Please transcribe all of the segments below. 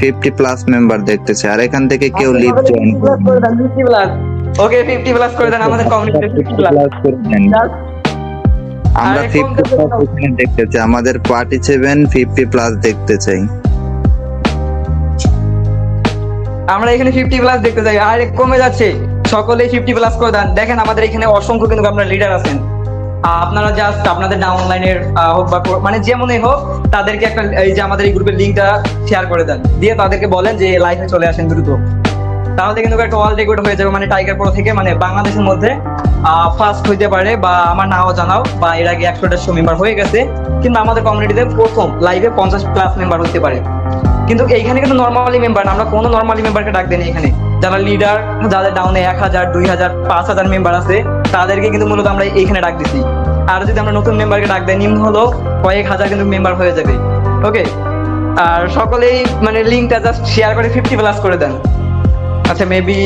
50+ member দেখতেছে, আর এখান থেকে কেউ লিভ জয়েন ওকে 50+ করে দেন আমাদের কমিউনিটিতে 50+। আমরা 50+ এখানে দেখতে চাই, আমাদের পার্টিসিপেন্ট 50+ দেখতে চাই। আমরা এখানে 50+ দেখতে চাই, আর কমে যাচ্ছে। সকলেই 50+ করে দেন। দেখেন আমাদের এখানে অসংখ্য কিন্তু আপনার লিডার আছেন। আপনারা জাস্ট আপনাদের অনলাইনের হোক বা মানে যেমনই হোক তাদেরকে একটা এই যে আমাদের এই গ্রুপের লিঙ্কটা শেয়ার করে দেন, দিয়ে তাদেরকে বলেন যে লাইভে চলে আসেন দ্রুত। তাহলে কিন্তু একটা ওয়ার্ল্ড রেকর্ড হয়ে যাবে, মানে টাইগার প্রো থেকে মানে বাংলাদেশের মধ্যে ফার্স্ট হইতে পারে, বা আমার নাও জানাও, বা এর আগে 100 মেম্বার হয়ে গেছে, কিন্তু আমাদের কমিউনিটিতে প্রথম লাইভে 50+ মেম্বার হতে পারে। কিন্তু এইখানে কিন্তু নর্মালি মেম্বার না, আমরা কোনো নর্মালি মেম্বারকে ডাক দেন এখানে। যারা লিডার, যাদের ডাউনে 1000, 2000, 5000 মেম্বার আছে, তাদেরকে কিন্তু মূলত আমরা এইখানে ডাক দিচ্ছি। আর যদি আমরা নতুন মেম্বারকে ডাক দেয়, নিম্ন হলো কয়েক হাজার কিন্তু মেম্বার হয়ে যাবে। ওকে, আর সকলেই মানে লিঙ্কটা জাস্ট শেয়ার করে 50+ করে দেন। আচ্ছা মেবি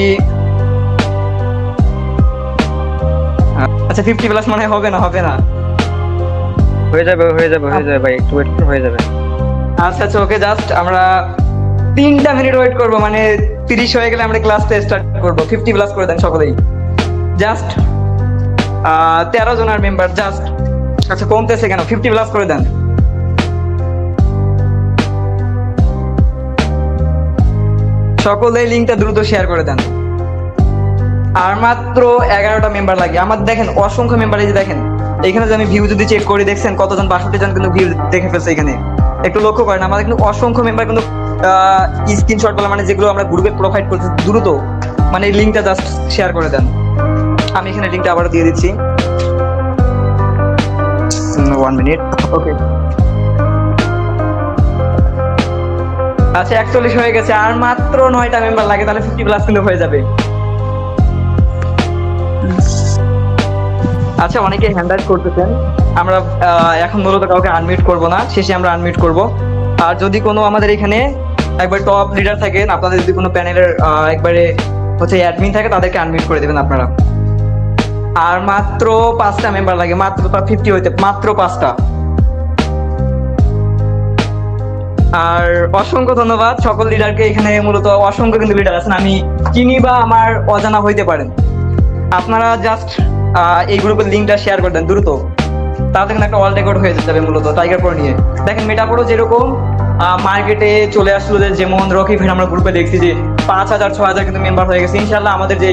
আচ্ছা 50+ মানে হবে না হয়ে যাবে ভাই, একটু ওয়েট করুন, হয়ে যাবে। আচ্ছা আচ্ছা ওকে, জাস্ট আমরা 3টা মিনিট ওয়েট করবো, মানে 30 হয়ে গেলে আমরা ক্লাসটা স্টার্ট করবো। 50+ করে দেন সকলেই, জাস্ট 13 জনের মেম্বার জাস্ট। আচ্ছা কমতেছে কেন, 50+ করে দেন। সকলেই লিঙ্কটা দ্রুত শেয়ার করে দেন। আর মাত্র 11টা মেম্বার লাগে আমার। দেখেন অসংখ্য মেম্বার, এই যে দেখেন এখানে যে আমি ভিউ যদি চেক করি, দেখছেন কতজন, 62 জন কিন্তু ভিউ দেখে ফেলছে এখানে। একটু লক্ষ্য করেন আমাদের কিন্তু অসংখ্য মেম্বার কিন্তু স্ক্রিনশট বলা মানে যেগুলো আমরা গ্রুপে প্রোভাইড করছি, দ্রুত মানে লিঙ্কটা জাস্ট শেয়ার করে দেন। আমি এখানে লিঙ্কটা আবার দিয়ে দিচ্ছি, 1 মিনিট। ওকে আচ্ছা 41 হয়ে গেছে, আর মাত্র 9টা মেম্বার লাগে, তাহলে 50+ কিন্তু হয়ে যাবে। আচ্ছা অনেকে হ্যান্ড রাইজ করতেছেন, আমরা এখন মূলত কাউকে আনমিউট করব না, শেষে আমরা আনমিউট করব। আর যদি কোনো আমাদের এখানে একবার টপ লিডার থাকেন, আপনাদের যদি কোনো প্যানেলের একবারে হচ্ছে অ্যাডমিন থাকে, তাদেরকে আনমিউট করে দেবেন আপনারা। আর মাত্র 5টা মেম্বার লাগে, মাত্র 50 হইতে মাত্র 5টা। আর অসংখ্য ধন্যবাদ সকল লিডারকে, এখানে মূলত অসংখ্য কিন্তু লিডার আছেন, আমি চিনি বা আমার অজানা হইতে পারেন। আপনারা জাস্ট এই গ্রুপের লিঙ্কটা শেয়ার করে দেন দ্রুত, তাহলে কিন্তু একটা ওয়ার্ল্ড রেকর্ড হয়ে যাবে মূলত টাইগার প্রো নিয়ে। দেখেন মেটাপ্রো যেরকম মার্কেটে চলে আসলো, যেমন রকি ভাই আমরা গ্রুপে দেখছি যে 5000, 6000 কিন্তু মেম্বার হয়ে গেছে। ইনশাল্লাহ আমাদের যে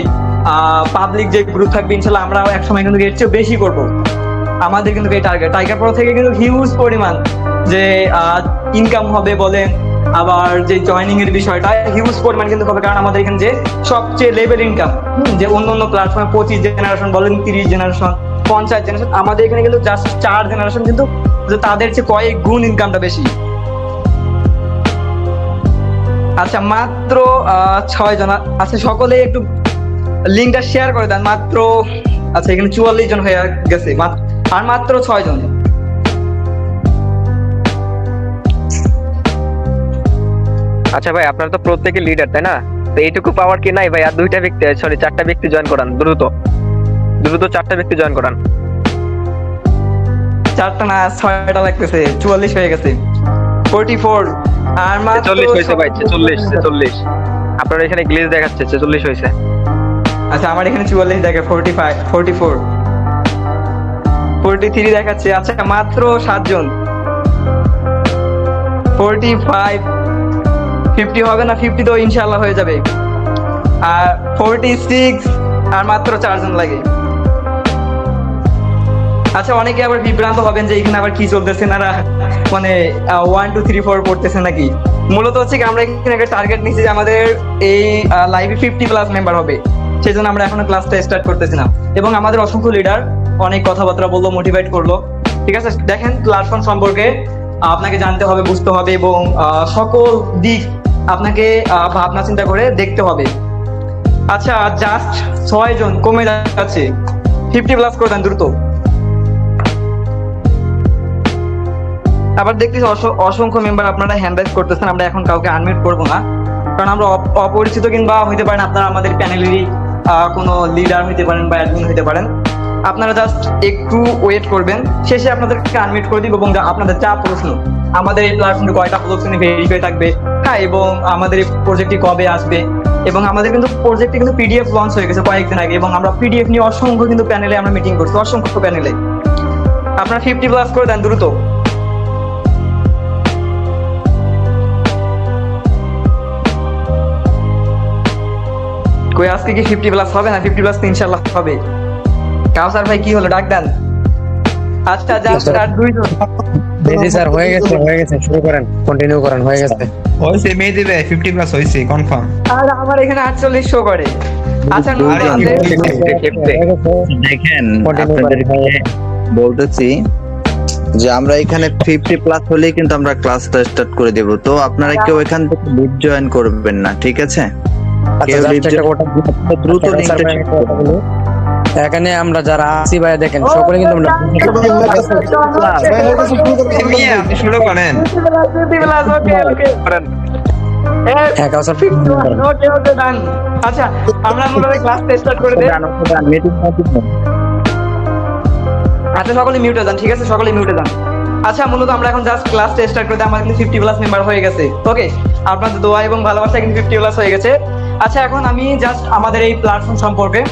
পাবলিক যে গ্রুপ থাকবে, ইনশাল্লাহ আমরা এক সময় কিন্তু এর চেয়ে বেশি করব। আমাদের কিন্তু এই টার্গেট, টাইগার প্রো থেকে কিন্তু হিউজ পরিমাণ যে ইনকাম হবে বলেন, আবার যে জয়নিং এর বিষয়টা হিউজ পরিমাণ কিন্তু হবে, কারণ আমাদের এখানে যে সবচেয়ে লেভেল ইনকাম, যে অন্য অন্য প্ল্যাটফর্মে 25 জেনারেশন বলেন, 30 জেনারেশন, 50 জেনারেশন, আমাদের এখানে কিন্তু জাস্ট 4 জেনারেশন কিন্তু তাদের চেয়ে কয়েক গুণ ইনকামটা বেশি। আচ্ছা মাত্র 6 জন। আচ্ছা সকলে একটু লিঙ্কটা শেয়ার করে দেন মাত্র। আচ্ছা এখানে 44 জন হয়ে গেছে, আর মাত্র 6 জন। আচ্ছা ভাই, আপনারা তো প্রত্যেকে লিডার তাই না? তো এইটুকু পাওয়ার কি নাই ভাই? আর 2টা ব্যক্তি, সরি 4টা ব্যক্তি জয়েন করান, দ্রুত 4টা ব্যক্তি জয়েন করান। 4টা না 6টা লাগতেছে, 44 হয়ে গেছে, 44। আর মাত্র 40 হয়েছে ভাই, 46। আপনার এখানে গ্লিচ দেখাচ্ছে 46 হয়েছে। আচ্ছা আমার এখানে 44 দেখে, 45, 44, 43 দেখাচ্ছে। আচ্ছা মাত্র 7 জন, 45, 50 হবে না? 50 তো ইনশাআল্লাহ হয়ে যাবে। আর 46, আর মাত্র 4 জন লাগে। আচ্ছা অনেকে আবার বিভ্রান্ত হবেন যে এখানে আবার কি চলতেছে না, মানে 1 2 3 4 পড়তেছে নাকি। মূলত হচ্ছে কি আমরা এখানে একটা টার্গেট নিচ্ছি যে আমাদের এই লাইভে 50+ মেম্বার হবে, সেই জন্য আমরা এখনো ক্লাসটা স্টার্ট করতেছি না। এবং আমাদের অসংখ্য লিডার অনেক কথাবার্তা বললো, মোটিভেট করলো। ঠিক আছে, দেখেন প্ল্যাটফর্ম সম্পর্কে আপনাকে জানতে হবে, বুঝতে হবে, এবং সকল দিক আপনাকে ভাবনা চিন্তা করে দেখতে হবে। আচ্ছা জাস্ট 6 জন কমে যাচ্ছে, 50+ করে দেন দ্রুত। আবার দেখতেছি অসংখ্য মেম্বার আপনারা হ্যান্ড রাইজ করতেছেন, আমরা এখন কাউকে আনমিউট করবো না, কারণ আমরা অপরিচিত কিংবা হইতে পারেন আপনারা আমাদের প্যানেলেরই কোনো লিডার হইতে পারেন বা অ্যাডমিন হইতে পারেন। আপনারা জাস্ট একটু ওয়েট করবেন, শেষে আপনাদেরকে আনমিউট করে দিব, এবং আপনাদের যা প্রশ্ন, আমাদের এই প্ল্যাটফর্মে কয়টা ব্লগ ভেরিফাই থাকবে, এবং আমাদের এই প্রজেক্টটি কবে আসবে, এবং আমাদের কিন্তু প্রজেক্টে কিন্তু পিডিএফ লঞ্চ হয়ে গেছে কয়েকদিন আগে, এবং আমরা পিডিএফ নিয়ে অসংখ্য কিন্তু প্যানেলে আমরা মিটিং করছি, অসংখ্য প্যানেলে। আপনারা 50+ করে দেন দ্রুত। কই আজকে কি 50+ হবে না? 50+ তো ইনশাআল্লাহ হবে। কাউসার ভাই কি হলো, ডাক দেন। আচ্ছা জাস্ট আর দুইজন। জি স্যার, হয়ে গেছে, শুরু করেন, কন্টিনিউ করেন, হয়ে গেছে। হয়েছে মেহেদি ভাই 50+ হয়েছে কনফার্ম। আর আমার এখানে 48 শো করে। আচ্ছা আরে, দেখেন Continue আপনাদেরকে বলতেছি যে আমরা এখানে 50+ হলেই কিন্তু আমরা ক্লাসটা স্টার্ট করে দেব, তো আপনারা কেউ এখান থেকে লিড জয়েন করবেন না, ঠিক আছে? আচ্ছা, কেউ just lead একটা কথা দ্রুত আচ্ছা, লিংকটা স্যার, ভাই, একটা কথা বলি। এখানে আমরা যারা আছি ভাই, দেখেন সকলে কিন্তু আমরা মিয়া আপনি শুরু করেন। করেন। হ্যাঁ কাউসার, ওকে ডান। আচ্ছা আমরা মূলত ক্লাসটা স্টার্ট করে দেই। আচ্ছা সকলে মিউটে যান, ঠিক আছে? সকলে মিউটে যান। আচ্ছা মূলত আমরা এখন জাস্ট ক্লাসটা স্টার্ট করে দিই। আমাদের কিন্তু 50+ মেম্বার হয়ে গেছে। ওকে, আপনাদের দোয়া এবং ভালোবাসা কিন্তু 50+ হয়ে গেছে। আচ্ছা এখন আমি জাস্ট আমাদের এই প্ল্যাটফর্ম সম্পর্কে